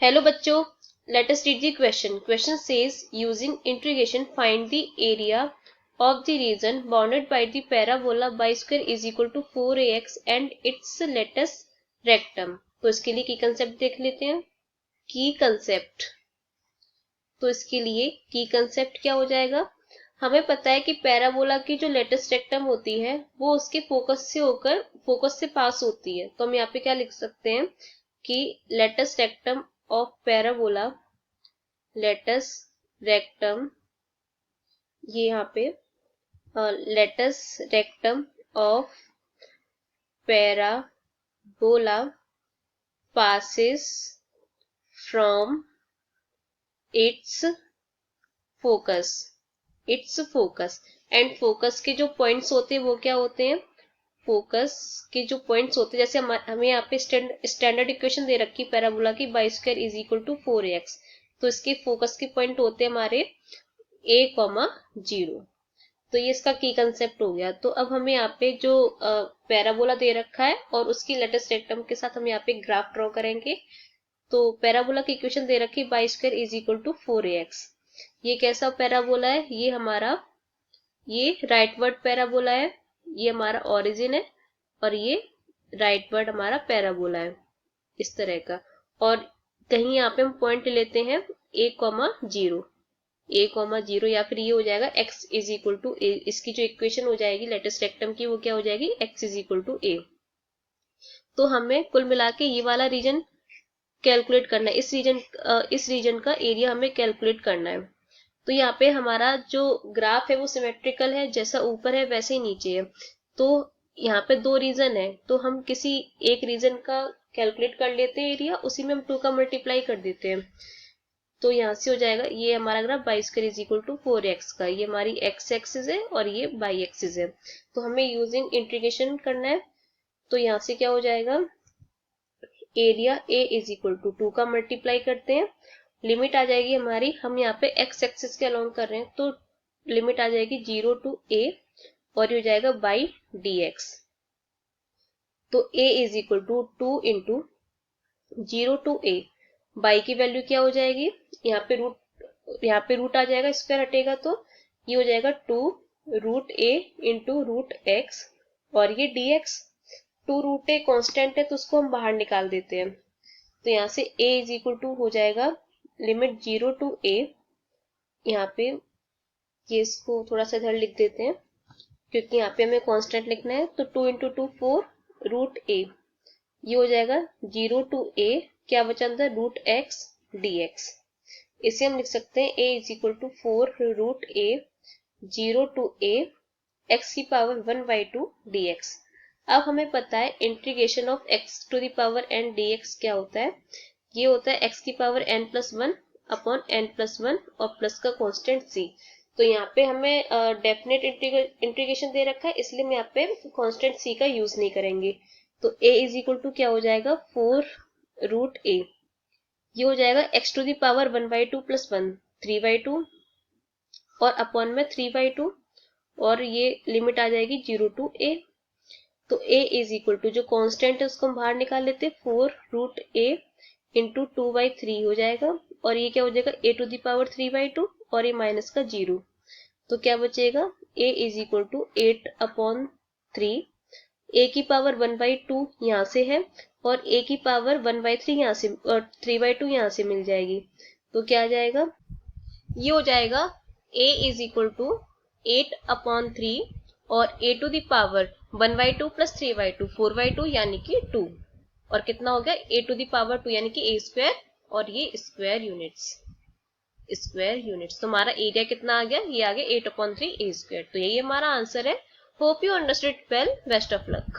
Hello बच्चों, let us read the question. Question says using integration find the area of the region bounded by the parabola y square is equal to 4ax and its latus rectum. तो इसके लिए की concept देख लेते हैं. की concept, तो इसके लिए की कंसेप्ट क्या हो जाएगा. हमें पता है कि पैराबोला की जो लेटस रेक्टम होती है वो उसके फोकस से होकर फोकस से पास होती है. तो हम यहाँ पे क्या लिख सकते हैं कि latus rectum of parabola, latus rectum, ये यहाँ पे latus rectum of parabola passes from its focus and focus के जो पॉइंट्स होते हैं वो क्या होते हैं. फोकस के जो पॉइंट्स होते हैं, जैसे हमें यहाँ पे स्टैंडर्ड इक्वेशन दे रखी पैराबोला की y square is equal to 4ax. तो इसके फोकस के पॉइंट होते हैं हमारे a,0. तो ये इसका की कंसेप्ट हो गया. तो अब हमें यहाँ पे जो पैराबोला दे रखा है और उसकी लेटस रेक्टम के साथ हम यहाँ पे ग्राफ ड्रॉ करेंगे. तो पैराबोला की इक्वेशन दे रखी y square is equal to 4ax. ये कैसा पैराबोला है, ये हमारा ये राइटवर्ड पैराबोला है, ये हमारा ओरिजिन है और ये राइटवर्ड हमारा पैराबोला है इस तरह का. और कहीं यहाँ पे हम पॉइंट लेते हैं a,0, a,0 या फिर ये हो जाएगा x is equal to a. इसकी जो इक्वेशन हो जाएगी लेटस रेक्टम की वो क्या हो जाएगी, x is equal to a. तो हमें कुल मिला के ये वाला रीजन कैलकुलेट करना है. इस रीजन का एरिया हमें कैलकुलेट करना है. तो यहाँ पे हमारा जो ग्राफ है वो सिमेट्रिकल है, जैसा ऊपर है वैसे ही नीचे है. तो यहाँ पे दो रीजन है, तो हम किसी एक रीजन का कैलकुलेट कर लेते हैं एरिया, उसी में हम 2 का मल्टीप्लाई कर देते हैं. तो यहाँ से हो जाएगा ये हमारा graph y square is equal to 4x का. ये हमारी x एक्सिस है और ये y एक्सिस है. तो हमें यूजिंग इंटीग्रेशन करना है. तो यहाँ से क्या हो जाएगा, area a is equal to 2 का मल्टीप्लाई करते हैं. लिमिट आ जाएगी हमारी, हम यहाँ पे x एक्सिस के अलोंग कर रहे हैं तो लिमिट आ जाएगी 0 टू a और ये हो जाएगा बाई dx. तो a is equal to 2 into 0 to a. By की वैल्यू क्या हो जाएगी, यहाँ पे रूट आ जाएगा, स्क्वायर हटेगा तो ये हो जाएगा 2 root a into root x और ये dx. 2 रूट a कॉन्स्टेंट है तो उसको हम बाहर निकाल देते हैं. तो यहाँ से a इज इक्वल टू हो जाएगा लिमिट 0 टू a. यहाँ पे ये इसको थोड़ा सा इधर लिख देते हैं क्योंकि यहाँ पे हमें कांस्टेंट लिखना है. तो 2 इंटू 2 4 रूट a, ये हो जाएगा 0 टू a, क्या बचा अंदर रूट x dx. इसे हम लिख सकते हैं a इज इक्वल टू 4 रूट a 0 टू a x की पावर 1/2 dx. अब हमें पता है integration of x to the power n dx क्या होता है. ये होता है x की पावर n+1 अपॉन n+1 और प्लस का कांस्टेंट c. तो यहाँ पे हमें डेफिनेट इंटीग्रेशन दे रखा है, इसलिए हम यहाँ पे कांस्टेंट c का यूज नहीं करेंगे. तो a इज इक्वल टू क्या हो जाएगा 4 रूट a, ये हो जाएगा x to the power 1/2 plus 1 3/2 और अपॉन में 3/2 और ये लिमिट आ जाएगी 0 टू a. तो a इज इक्वल टू जो कांस्टेंट है उसको हम बाहर निकाल लेते हैं 4 रूट a इंटू 2/3 हो जाएगा और ये क्या हो जाएगा a टू द पावर 3/2 और ये माइनस का 0. तो क्या बचेगा a is equal to 8/3. a की पावर 1/2 यहाँ से है और a की पावर 1/3 यहाँ से और 3/2 यहाँ से मिल जाएगी. तो क्या आ जाएगा, ये हो जाएगा a इज इक्वल टू 8/3 और a to the power 1/2 plus 3/2 4/2 यानी कि 2 और कितना हो गया a टू द पावर 2 यानी कि a स्क्वायर और ये स्क्वायर यूनिट्स. तो हमारा एरिया कितना आ गया, ये आ गया 8/3 a स्क्वायर. तो यही हमारा आंसर है. Hope you understood well. Best of luck.